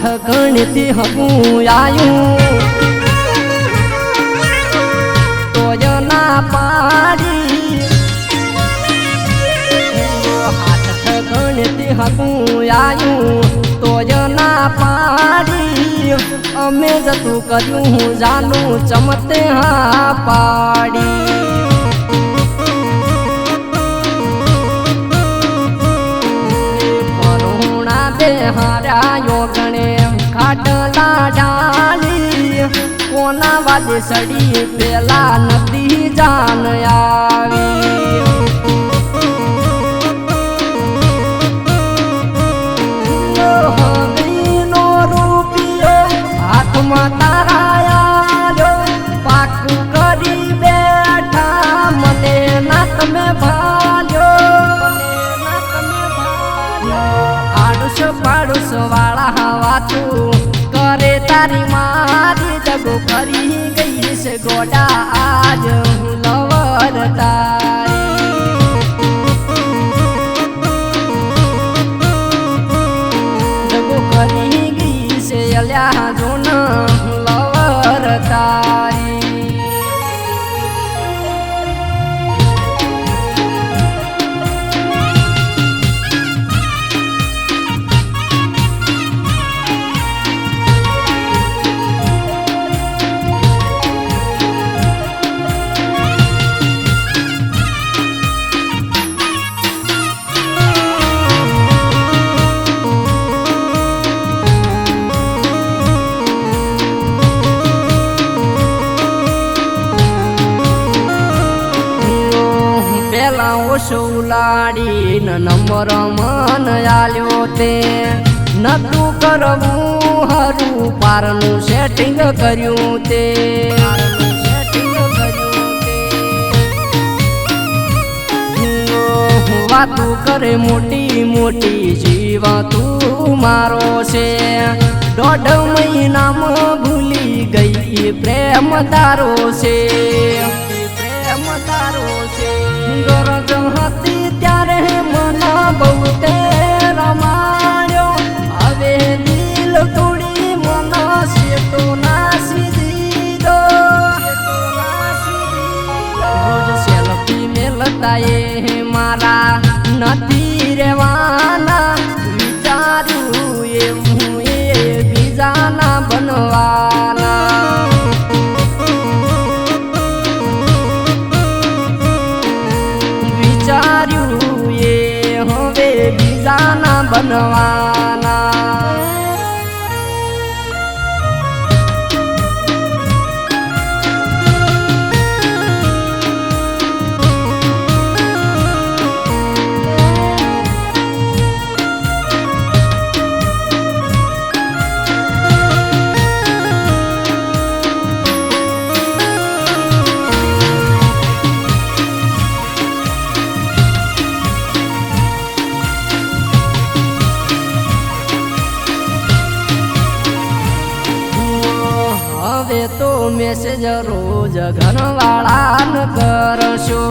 ગણતી હવું આયું તોય ના પાડી હાથ ગણતી હવું આયું તોય ના પાડી અમે જતું કર્યું હું જાનું ચમતે હા પાડી હાર્યો ગણે ખાટલા ડાલી કોના વાદે સડી પેલા નદી જાન આવી હવીનો રૂપિયો હાથમાં તારાયો પાકું કરી બેઠા મને ના તમે ભાલ્યો પાડોશ વાળા વાતું કરે તારી મારી જગો કરી ગઈ છે ગોડા આજ હું લવર તારી જગો કરી ગઈ છે અલ્યા જોન લવર તારી ઉલાડીને નંબર મન આલ્યો તે નતું કરવું હરું પારનું સેટિંગ કર્યું તે વાતું કરે મોટી મોટી જીવ તું મારો છે 1.5 મહિનામાં ભૂલી ગઈ પ્રેમ તારો છે પ્રેમ તારો છે ગરજ હતી ત્યારે મન બહુ તે રમાયો હવે દિલ તોડી મન શેતો નાસી દીધો રોજ સેલ્ફી મેલતા એ મારા નથી રેવાના વિચાર્યું એવું એ બીજાના બનવાના બીજાના બનવાના તો મેસેજ રોજ ઘરવાળાન કરશો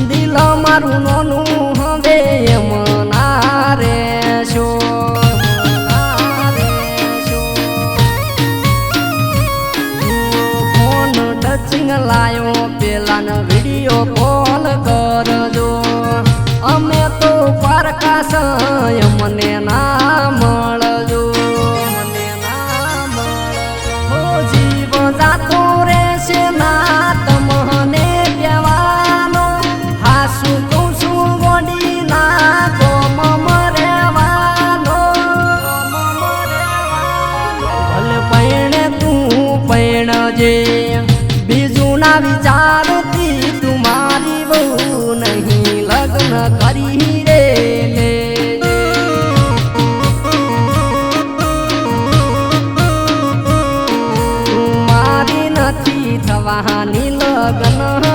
દિલ મારું નોનું હવે મના રહેશો ફોન ટચિંગ લાયો પેલાનો વિડીયો કોલ કરજો અમે તો પારકાશ મને ના મળજો જાતો રહેશે ના તમને કહેવાનો હાસુ કહું છું ગોડી ના ગોમ રહેવાનો ભલે પૈણે તું પૈણજે બીજું ના વિચારતી તું મારી બહુ નહીં લગ્ન કરી રે થવાની લગ્ન